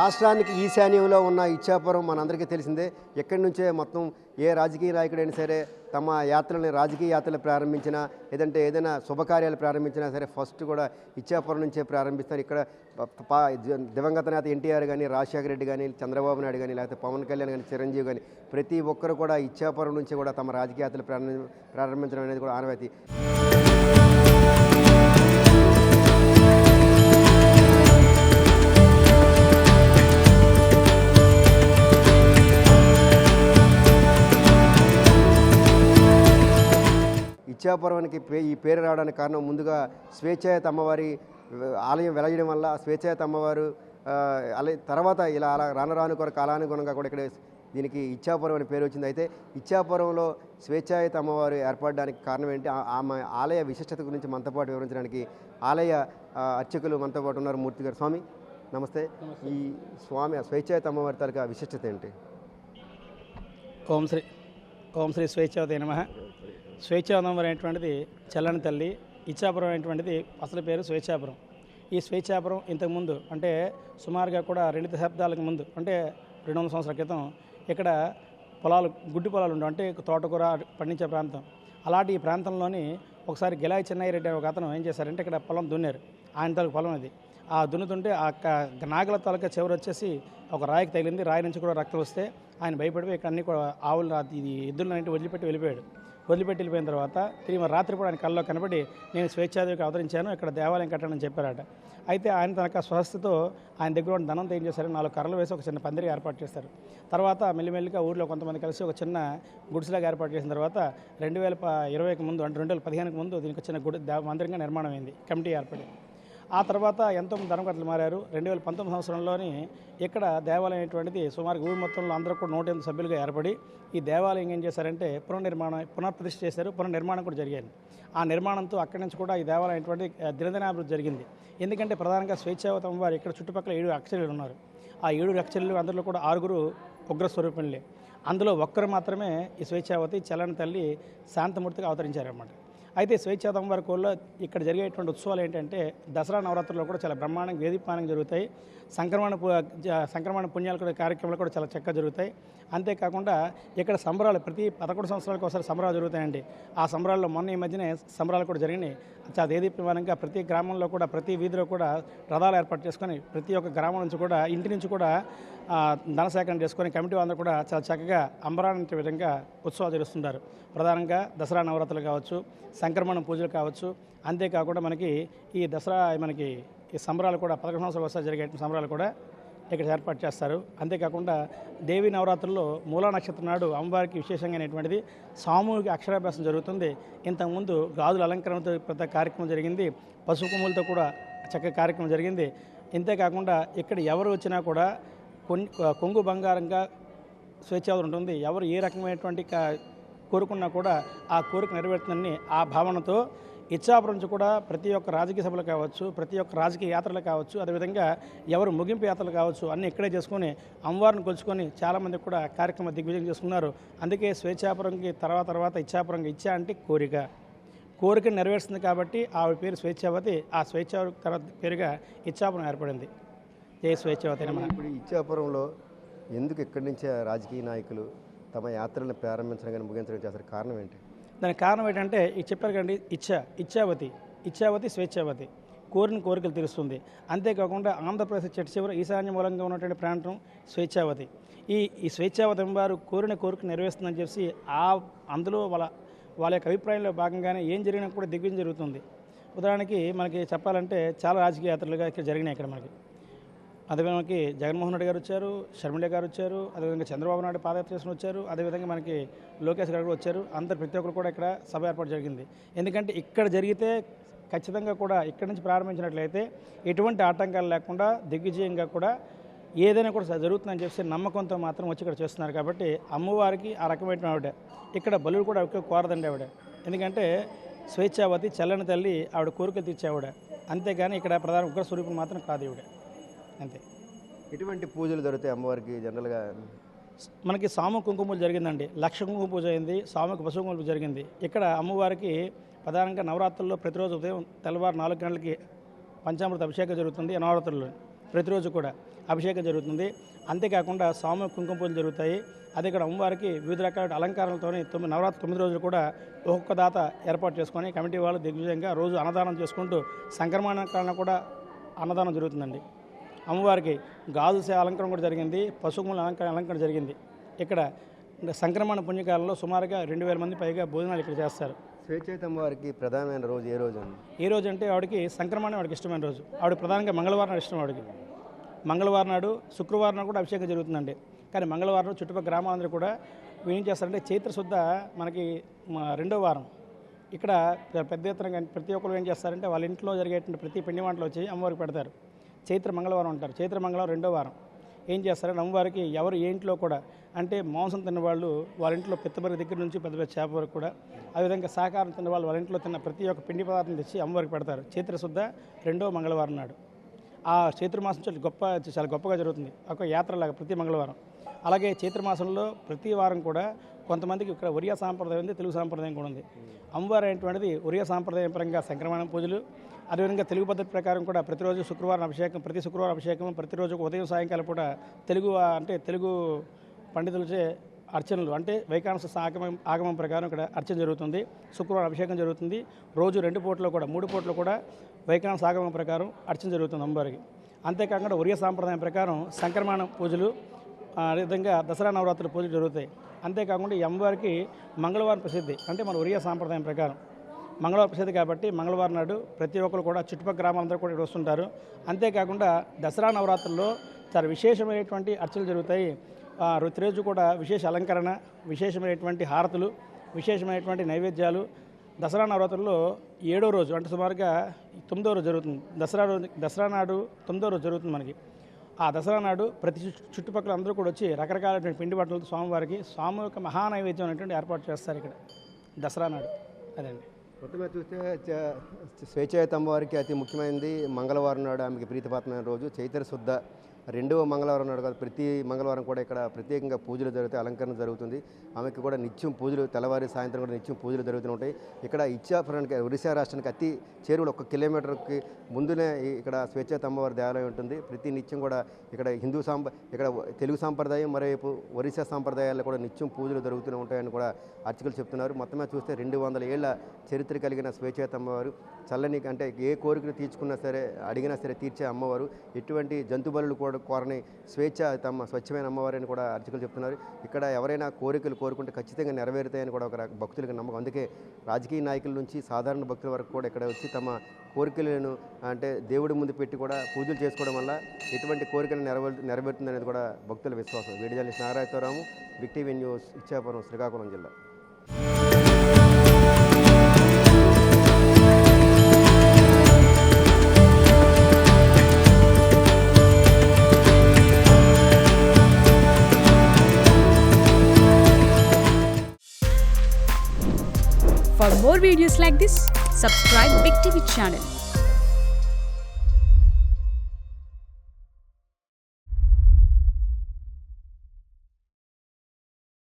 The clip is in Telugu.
రాష్ట్రానికి ఈశాన్యంలో ఉన్న ఇచ్చాపురం మనందరికీ తెలిసిందే. ఎక్కడి నుంచే మొత్తం ఏ రాజకీయ నాయకుడైనా సరే తమ యాత్రల్ని, రాజకీయ యాత్రలు ప్రారంభించినా లేదంటే ఏదైనా శుభకార్యాలు ప్రారంభించినా సరే ఫస్ట్ కూడా ఇచ్చాపురం నుంచే ప్రారంభిస్తారు. ఇక్కడ దివంగత నేత ఎన్టీఆర్ కానీ, రాజశేఖర రెడ్డి కానీ, చంద్రబాబు నాయుడు కానీ, లేకపోతే పవన్ కళ్యాణ్ కానీ, చిరంజీవి కానీ ప్రతి ఒక్కరు కూడా ఇచ్చాపురం నుంచి కూడా తమ రాజకీయ యాత్రలు ప్రారంభించడం అనేది కూడా ఆనవాయితీ. ఇచ్చాపురానికి ఈ పేరు రావడానికి కారణం ముందుగా స్వేచ్ఛాయుత అమ్మవారి ఆలయం వెలయడం వల్ల స్వేచ్ఛాయుత అమ్మవారు తర్వాత ఇలా రాను కాలానుగుణంగా కూడా ఇక్కడ దీనికి ఇచ్చాపురం అనే పేరు వచ్చింది. అయితే ఇచ్చాపురంలో స్వేచ్ఛాయుత అమ్మవారు ఏర్పడడానికి కారణం ఏంటి, ఆమె ఆలయ విశిష్టత గురించి మనతో పాటు వివరించడానికి ఆలయ అర్చకులు మనతో పాటు ఉన్నారు. మూర్తి గారు, స్వామి నమస్తే. ఈ స్వామి స్వేచ్ఛాయుత అమ్మవారి తాలూకా విశిష్టత ఏంటి? ఓం శ్రీ స్వేచ్ఛావతే నమః. స్వేచ్ఛావతం అనేటువంటిది చల్లని తల్లి, ఇచ్చాపురం అనేటువంటిది అసలు పేరు స్వేచ్ఛాపురం. ఈ స్వేచ్ఛాపురం ఇంతకుముందు అంటే సుమారుగా కూడా 2 దశాబ్దాలకు ముందు అంటే 200 సంవత్సరాల క్రితం ఇక్కడ గుడ్డి పొలాలు ఉండవు, అంటే తోటకూర పండించే ప్రాంతం. అలాంటి ఈ ప్రాంతంలోని ఒకసారి గిలాయి చెన్నయ్య రెడ్డి ఒక అతను ఏం చేశారంటే ఇక్కడ పొలం దున్నారు. ఆయన తాలూకు పొలం అది. ఆ దున్నుతుంటే ఆ నాగల తాలూకా చివరి వచ్చేసి ఒక రాయికి తగిలింది. రాయి నుంచి కూడా రక్తం వస్తే ఆయన భయపడిపోయి ఇక్కడ అన్ని కూడా ఆవులు ఇది ఎద్దులన్నింటి వదిలిపెట్టి వెళ్ళిపోయిన తర్వాత తిరిగి రాత్రి కూడా ఆయన కళ్ళలో కనబడి నేను స్వేచ్ఛాదేవికి అవతరించాను, ఇక్కడ దేవాలయం కట్టానని చెప్పారట. అయితే ఆయన తనక స్వహస్తితో ఆయన దగ్గర ఉన్న ధనంతో ఏం చేశారు, 4 కర్రలు వేసి ఒక చిన్న పందిరి ఏర్పాటు చేస్తారు. తర్వాత మెల్లిమెల్లిగా ఊళ్ళో కొంతమంది కలిసి ఒక చిన్న గుడిసెలాగా ఏర్పాటు చేసిన తర్వాత 2020కి ముందు అంటే 2015కి ముందు దీనికి చిన్న మందిరంగా నిర్మాణం అయింది, కమిటీ ఏర్పడి. ఆ తర్వాత ఎంతోమంది ధర్మకర్తలు మారారు. 2019 సంవత్సరంలోని ఇక్కడ దేవాలయం అనేటువంటిది సుమారు ఊరి మొత్తంలో అందరూ కూడా 108 సభ్యులుగా ఏర్పడి ఈ దేవాలయం ఏం చేశారంటే పునఃప్రతిష్ఠ చేశారు. పునర్నిర్మాణం కూడా జరిగింది. ఆ నిర్మాణంతో అక్కడి నుంచి కూడా ఈ దేవాలయం అనేటువంటి దినదినాభివృద్ధి జరిగింది. ఎందుకంటే ప్రధానంగా స్వేచ్ఛావతం వారు ఇక్కడ చుట్టుపక్కల 7 అక్షరులు ఉన్నారు. ఆ 7 అక్షరులు అందరిలో కూడా 6 ఉగ్రస్వరూపులే. అందులో ఒక్కరు మాత్రమే ఈ స్వేచ్ఛావతి చల్లని తల్లి శాంతమూర్తిగా అవతరించారన్నమాట. అయితే స్వేచ్ఛావతం వారి కోల్లో ఇక్కడ జరిగేటువంటి ఉత్సవాలు ఏంటంటే దసరా నవరాత్రుల్లో కూడా చాలా బ్రహ్మాండంగా వేదిపానం జరుగుతాయి. సంక్రమణ పుణ్యాలు కూడా కార్యక్రమాలు కూడా చాలా చక్కగా జరుగుతాయి. అంతేకాకుండా ఇక్కడ సంబరాలు ప్రతి 11 సంవత్సరాలకు ఒకసారి సంబరాలు జరుగుతాయండి. ఆ సంబరాల్లో మొన్న ఈ మధ్యనే సంబరాలు కూడా జరిగినాయి. చాలా దేదీప్యమానంగా ప్రతి గ్రామంలో కూడా ప్రతి వీధిలో కూడా రథాలు ఏర్పాటు చేసుకొని ప్రతి ఒక్క గ్రామం నుంచి కూడా ఇంటి నుంచి కూడా ధనసేకరణ చేసుకొని కమిటీ అందరూ కూడా చాలా చక్కగా అంబరానంటే విధంగా ఉత్సవాలు జరుస్తుంటారు. ప్రధానంగా దసరా నవరాత్రులు కావచ్చు, సంక్రమణ పూజలు కావచ్చు. అంతేకాకుండా మనకి ఈ దసరా ఈ సంబరాలు కూడా 11 సంవత్సరాలు ఒకసారి జరిగే సంబరాలు కూడా ఇక్కడ ఏర్పాటు చేస్తారు. అంతేకాకుండా దేవీ నవరాత్రుల్లో మూలా నక్షత్రం నాడు అమ్మవారికి విశేషంగానేటువంటిది సామూహిక అక్షరాభ్యాసం జరుగుతుంది. ఇంతకుముందు గాజుల అలంకరణతో పెద్ద కార్యక్రమం జరిగింది, పసుపు కొమ్ములతో కూడా చక్కగా కార్యక్రమం జరిగింది. ఇంతేకాకుండా ఇక్కడ ఎవరు వచ్చినా కూడా కొంగు బంగారంగా స్వేచ్ఛావతం ఉంటుంది. ఎవరు ఏ రకమైనటువంటి కోరుకున్నా కూడా ఆ కోరిక నెరవేరుతుందని ఆ భావనతో ఇచ్చాపురం నుంచి కూడా ప్రతి ఒక్క రాజకీయ సభలు కావచ్చు, ప్రతి ఒక్క రాజకీయ యాత్రలు కావచ్చు, అదేవిధంగా ఎవరు ముగింపు యాత్రలు కావచ్చు అన్నీ ఇక్కడే చేసుకొని అమ్మవారిని కొలుచుకొని చాలామంది కూడా కార్యక్రమం దిగ్విజయం చేసుకున్నారు. అందుకే స్వేచ్ఛాపురంకి తర్వాత ఇచ్చాపురంకి ఇచ్చా అంటే కోరిక నెరవేరుస్తుంది కాబట్టి ఆవిడ పేరు స్వేచ్ఛావతి. ఆ స్వేచ్ఛావతి తర్వాత పేరుగా ఇచ్చాపురం ఏర్పడింది. జై స్వేచ్ఛావతి. ఇప్పుడు ఇచ్చాపురంలో ఎందుకు ఇక్కడి నుంచే రాజకీయ నాయకులు తమ యాత్రలను ప్రారంభించడం కానీ ముగించడం చేస్తారు, కారణం ఏంటి? దానికి కారణం ఏంటంటే చెప్పారు కండి, ఇచ్చావతి స్వేచ్ఛావతి కోరిన కోరికలు తీరుస్తుంది. అంతేకాకుండా ఆంధ్రప్రదేశ్ చెట్టు చివర ఈశాన్య మూలంగా ఉన్నటువంటి ప్రాంతం స్వేచ్ఛావతి. ఈ స్వేచ్ఛావతి వారు కోరిన కోరిక నెరవేరుస్తుందని చెప్పి అందులో వాళ్ళ యొక్క అభిప్రాయంలో భాగంగానే ఏం జరిగినా కూడా దిగ్విజయం జరుగుతుంది. ఉదాహరణకి మనకి చెప్పాలంటే చాలా రాజకీయ యాత్రలుగా ఇక్కడ జరిగినాయి. ఇక్కడ అదేవిధంగా మనకి జగన్మోహన్ రెడ్డి గారు వచ్చారు, షర్మిల గారు వచ్చారు, అదేవిధంగా చంద్రబాబు నాయుడు పాదయాత్ర చేసుకుని వచ్చారు, అదేవిధంగా మనకి లోకేష్ గారు కూడా వచ్చారు. ప్రతి ఒక్కరు కూడా ఇక్కడ సభ ఏర్పాటు జరిగింది. ఎందుకంటే ఇక్కడ జరిగితే ఖచ్చితంగా కూడా ఇక్కడి నుంచి ప్రారంభించినట్లయితే ఎటువంటి ఆటంకాలు లేకుండా దిగ్విజయంగా కూడా ఏదైనా కూడా జరుగుతుందని చెప్పి నమ్మకంతో మాత్రం వచ్చి ఇక్కడ చేస్తున్నారు. కాబట్టి అమ్మవారికి ఆ రకమైన ఆవిడ ఇక్కడ బలులు కూడా ఎక్కువ కోరదండి ఆవిడ. ఎందుకంటే స్వేచ్ఛావతి చల్లని తల్లి, ఆవిడ కోరికలు తీర్చే ఆవిడ. అంతేగాని ఇక్కడ ప్రధాన ఉగ్ర స్వరూపం మాత్రం కాదు ఈవిడ. అంతే. ఎటువంటి పూజలు జరుగుతాయి అమ్మవారికి జనరల్గా? మనకి సామూహిక కుంకుమలు జరిగిందండి, 1,00,000 కుంకుమ పూజ అయింది, సామూహిక పసుపు కుంకుమ జరిగింది. ఇక్కడ అమ్మవారికి ప్రధానంగా నవరాత్రుల్లో ప్రతిరోజు ఉదయం తెల్లవారు 4 గంటలకి పంచామృత అభిషేకం జరుగుతుంది నవరాత్రుల్లో. ప్రతిరోజు కూడా అభిషేకం జరుగుతుంది. అంతేకాకుండా సామూహిక కుంకుమ పూజలు జరుగుతాయి. అదే ఇక్కడ అమ్మవారికి వివిధ రకాల అలంకారాలతో నవరాత్రి 9 రోజులు కూడా ఒక్కొక్క దాత ఏర్పాటు చేసుకొని కమిటీ వాళ్ళు దిగ్విజయంగా రోజు అన్నదానం చేసుకుంటూ సంక్రమణ కాలంలో కూడా అన్నదానం జరుగుతుందండి. అమ్మవారికి గాజు అలంకరణ కూడా జరిగింది, పసుపుల అలంకరణ జరిగింది. ఇక్కడ సంక్రమణ పుణ్యకాలంలో సుమారుగా 2000 మంది పైగా భోజనాలు ఇక్కడ చేస్తారు. స్వేచ్ఛాయుత అమ్మవారికి ప్రధానమైన రోజు ఏ రోజు అండి? ఏ రోజు అంటే ఆవిడకి సంక్రమణ ఆవిడకి ఇష్టమైన రోజు. ఆవిడ ప్రధానంగా మంగళవారం నాడు ఇష్టం. ఆవిడకి మంగళవారం నాడు, శుక్రవారం నాడు కూడా అభిషేకం జరుగుతుందండి. కానీ మంగళవారం చుట్టుపక్కల గ్రామాలందరూ కూడా ఏం చేస్తారంటే చైత్ర శుద్ధ మనకి 2వ వారం ఇక్కడ పెద్ద ఎత్తున ప్రతి ఒక్కరు ఏం చేస్తారంటే వాళ్ళ ఇంట్లో జరిగేటువంటి ప్రతి పిండి వంటలు వచ్చి అమ్మవారికి పెడతారు. చైత్ర మంగళవారం అంటారు. చైత్ర మంగళవారం 2వ వారం ఏం చేస్తారంటే అమ్మవారికి ఎవరు ఏ ఇంట్లో కూడా అంటే మాంసం తిన్నవాళ్ళు వాళ్ళ ఇంట్లో పిత్తబరి దగ్గర నుంచి పెద్ద పెద్ద చేప వరకు కూడా, అదేవిధంగా శాకాహారం తిన్నవాళ్ళు వాళ్ళ ఇంట్లో తిన్న ప్రతి ఒక్క పిండి పదార్థం తెచ్చి అమ్మవారికి పెడతారు. చైత్ర శుద్ధ 2వ మంగళవారం నాడు. ఆ చైత్రమాసం చాలా గొప్పగా జరుగుతుంది. ఒక యాత్రలాగా ప్రతి మంగళవారం. అలాగే చైత్రమాసంలో ప్రతి వారం కూడా కొంతమందికి ఇక్కడ ఒరియా సాంప్రదాయం ఉంది, తెలుగు సాంప్రదాయం కూడా ఉంది. అమ్మవారు అనేటువంటిది ఒరియా సాంప్రదాయం పరంగా సంక్రమణ పూజలు, అదేవిధంగా తెలుగు పద్ధతి ప్రకారం కూడా ప్రతిరోజు శుక్రవారం అభిషేకం, ప్రతి శుక్రవారం అభిషేకం, ప్రతిరోజు ఉదయం సాయంకాలం కూడా తెలుగు పండితులచే అర్చనలు అంటే వైకానస ఆగమం ప్రకారం ఇక్కడ అర్చన జరుగుతుంది. శుక్రవారం అభిషేకం జరుగుతుంది. రోజు 2 పూటలు కూడా 3 పూటలు కూడా వైకానస ఆగమం ప్రకారం అర్చన జరుగుతుంది అమ్మవారికి. అంతేకాకుండా ఒరియా సాంప్రదాయం ప్రకారం సంక్రమణ పూజలు, అదేవిధంగా దసరా నవరాత్రుల పూజలు జరుగుతాయి. అంతేకాకుండా ఈ అమ్మవారికి మంగళవారం ప్రసిద్ధి. అంటే మన ఒరియా సాంప్రదాయం ప్రకారం మంగళవారం ప్రసిద్ధి కాబట్టి మంగళవారం నాడు ప్రతి ఒక్కరు కూడా చుట్టుపక్కల గ్రామాలందరూ కూడా ఇక్కడ వస్తుంటారు. అంతేకాకుండా దసరా నవరాత్రుల్లో చాలా విశేషమైనటువంటి అర్చనలు జరుగుతాయి. ప్రతిరోజు కూడా విశేష అలంకరణ, విశేషమైనటువంటి హారతులు, విశేషమైనటువంటి నైవేద్యాలు. దసరా నవరాత్రుల్లో 7వ రోజు అంటే సుమారుగా 9వ రోజు జరుగుతుంది. దసరా నాడు 9వ రోజు జరుగుతుంది మనకి. ఆ దసరా నాడు ప్రతి చుట్టుపక్కల అందరూ కూడా వచ్చి రకరకాలైన పిండి వంటలతో స్వామివారికి సామూహిక మహానైవేద్యం అనేటువంటి ఏర్పాటు చేస్తారు ఇక్కడ దసరా నాడు. అదండి. మొత్తం చూస్తే స్వేచ్ఛాయుత అమ్మవారికి అతి ముఖ్యమైనది మంగళవారం నాడు ఆమెకి ప్రీతిపాత్రమైన రోజు. చైత్ర శుద్ధ 2వ మంగళవారం నాడు కాదు, ప్రతి మంగళవారం కూడా ఇక్కడ ప్రత్యేకంగా పూజలు జరుగుతాయి, అలంకరణ జరుగుతుంది. ఆమెకి కూడా నిత్యం పూజలు, తెల్లవారి సాయంత్రం కూడా నిత్యం పూజలు జరుగుతూ ఉంటాయి. ఇక్కడ ఇచ్చాపురానికి, ఒరిస్సా రాష్ట్రానికి అతి చేరువలో 1 కిలోమీటర్కి ముందునే ఇక్కడ స్వేచ్ఛాయుత అమ్మవారి దేవాలయం ఉంటుంది. ప్రతి నిత్యం కూడా ఇక్కడ ఇక్కడ తెలుగు సాంప్రదాయం, మరోవైపు ఒరిస్సా సాంప్రదాయాల్లో కూడా నిత్యం పూజలు జరుగుతూనే ఉంటాయని కూడా అర్చకులు చెప్తున్నారు. మొత్తమే చూస్తే 200 ఏళ్ల చరిత్ర కలిగిన స్వేచ్ఛాయుత అమ్మవారు, చల్లని అంటే ఏ కోరికలు తీర్చుకున్నా సరే, అడిగినా సరే తీర్చే అమ్మవారు, ఎటువంటి జంతుబలులు కూడా కోరని స్వచ్ఛమైన అమ్మవారిని కూడా అర్చకులు చెప్తున్నారు. ఇక్కడ ఎవరైనా కోరికలు కోరుకుంటే ఖచ్చితంగా నెరవేరుతాయని కూడా ఒక భక్తులకు నమ్మకం. అందుకే రాజకీయ నాయకుల నుంచి సాధారణ భక్తుల వరకు కూడా ఇక్కడ వచ్చి తమ కోరికలను అంటే దేవుడి ముందు పెట్టి కూడా పూజలు చేసుకోవడం వల్ల ఎటువంటి కోరికలు నెరవేరుతుందనేది కూడా భక్తుల విశ్వాసం. Video journalist Narayana Rao, big TV news, Ichchapuram, Srikakulam జిల్లా. For more videos like this, subscribe Big TV channel.